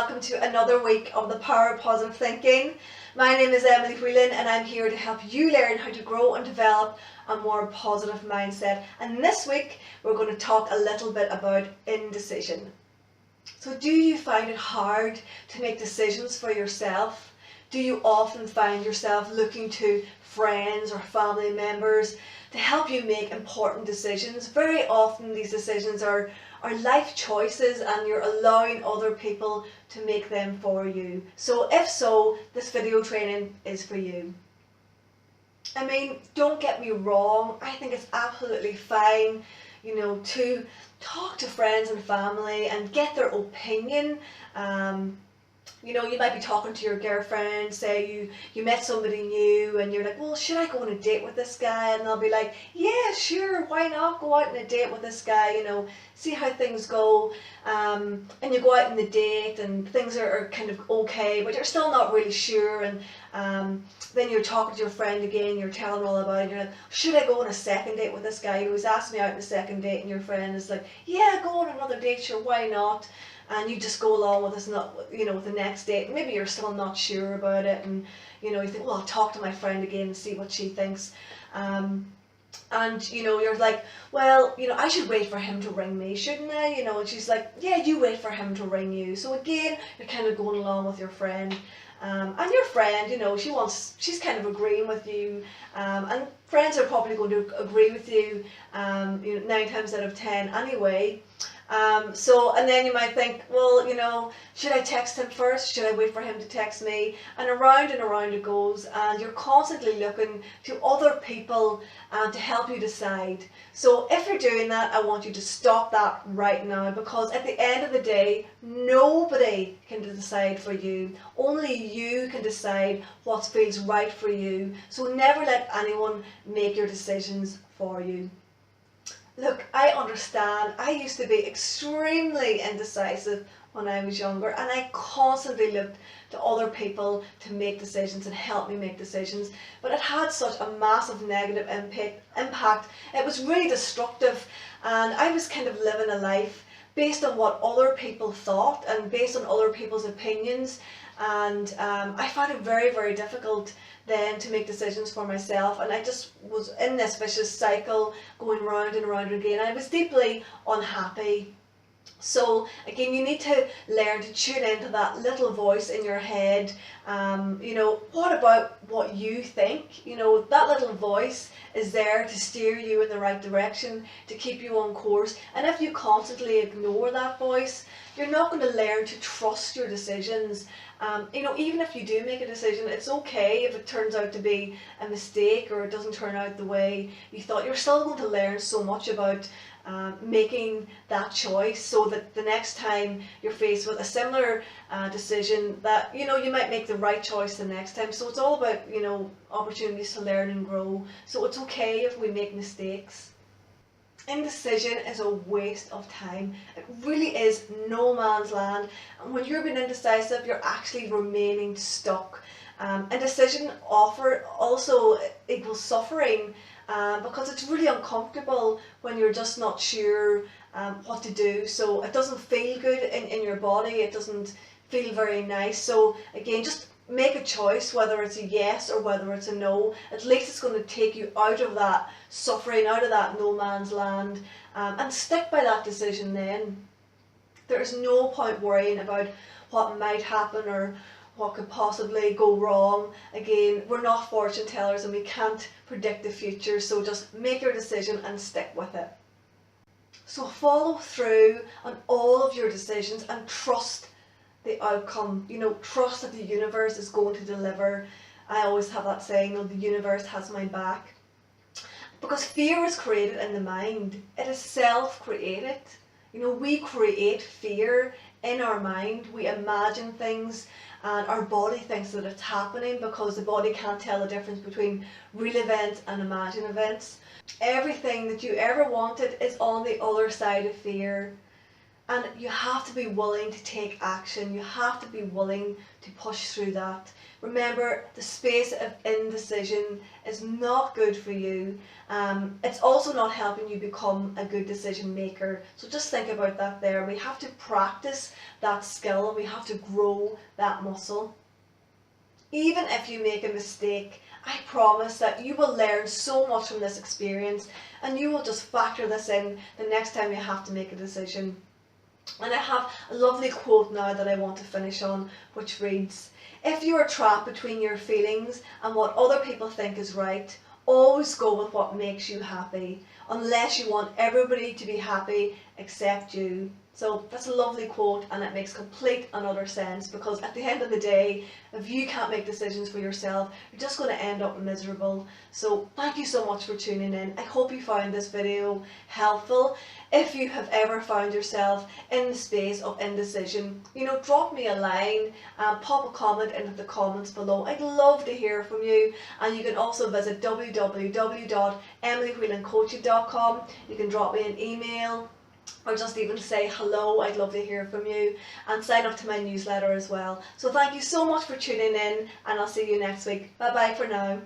welcome to another week of the Power of Positive Thinking. My name is Emily Whelan and I'm here to help you learn how to grow and develop a more positive mindset. And this week we're going to talk a little bit about indecision. So do you find it hard to make decisions for yourself? Do you often find yourself looking to friends or family members to help you make important decisions? Very often these decisions are life choices and you're allowing other people to make them for you. So if so, this video training is for you. I mean, don't get me wrong, I think it's absolutely fine, to talk to friends and family and get their opinion. You might be talking to your girlfriend, say you met somebody new and you're like, well, should I go on a date with this guy? And they'll be like, yeah, sure, why not go out on a date with this guy, see how things go. And you go out on the date and things are kind of okay, but you're still not really sure. And then you're talking to your friend again, you're telling all about it, you're like, should I go on a second date with this guy? He was asking me out on a second date, and your friend is like, yeah, go on another date, sure, why not? And you just go along with this, with the next date. Maybe you're still not sure about it, and you think, well, I'll talk to my friend again and see what she thinks. And you're like, well, I should wait for him to ring me, shouldn't I? And she's like, yeah, you wait for him to ring you. So again, you're kind of going along with your friend. And your friend, she's kind of agreeing with you, and friends are probably going to agree with you, 9 times out of 10 anyway. And then you might think, well, should I text him first? Should I wait for him to text me? And around it goes, and you're constantly looking to other people to help you decide. So if you're doing that, I want you to stop that right now, because at the end of the day, nobody can decide for you. Only you can decide what feels right for you. So never let anyone make your decisions for you. Look, I understand. I used to be extremely indecisive when I was younger, and I constantly looked to other people to make decisions and help me make decisions. But it had such a massive negative impact. It was really destructive, and I was kind of living a life based on what other people thought and based on other people's opinions. And I found it very, very difficult then to make decisions for myself, and I just was in this vicious cycle going round and round again. I was deeply unhappy. So again, you need to learn to tune into that little voice in your head. What about what you think? That little voice is there to steer you in the right direction, to keep you on course. And if you constantly ignore that voice, you're not going to learn to trust your decisions. Even if you do make a decision, it's okay if it turns out to be a mistake or it doesn't turn out the way you thought. You're still going to learn so much about making that choice, so that the next time you're faced with a similar decision, that you might make the right choice the next time. So it's all about opportunities to learn and grow. So it's okay if we make mistakes. Indecision is a waste of time. It really is no man's land. And when you're being indecisive, you're actually remaining stuck. Indecision also equals suffering, because it's really uncomfortable when you're just not sure what to do. So it doesn't feel good in your body. It doesn't feel very nice. So again, just make a choice, whether it's a yes or whether it's a no. At least it's going to take you out of that suffering, out of that no man's land, and stick by that decision then. There's no point worrying about what might happen or what could possibly go wrong. Again, we're not fortune tellers and we can't predict the future, so just make your decision and stick with it. So follow through on all of your decisions and trust the outcome. Trust that the universe is going to deliver. I always have that saying, the universe has my back. Because fear is created in the mind. It is self-created. We create fear in our mind. We imagine things and our body thinks that it's happening, because the body can't tell the difference between real events and imagined events. Everything that you ever wanted is on the other side of fear. And you have to be willing to take action. You have to be willing to push through that. Remember, the space of indecision is not good for you. It's also not helping you become a good decision maker. So just think about that there. We have to practice that skill and we have to grow that muscle. Even if you make a mistake, I promise that you will learn so much from this experience and you will just factor this in the next time you have to make a decision. And I have a lovely quote now that I want to finish on, which reads, "If you are trapped between your feelings and what other people think is right, always go with what makes you happy, unless you want everybody to be happy except you." So that's a lovely quote and it makes complete and utter sense, because at the end of the day, if you can't make decisions for yourself, you're just going to end up miserable. So thank you so much for tuning in. I hope you found this video helpful. If you have ever found yourself in the space of indecision, drop me a line, pop a comment into the comments below. I'd love to hear from you. And you can also visit www.emilywhelancoaching.com. You can drop me an email or just even say hello. I'd love to hear from you, and sign up to my newsletter as well. So thank you so much for tuning in, and I'll see you next week. Bye bye for now.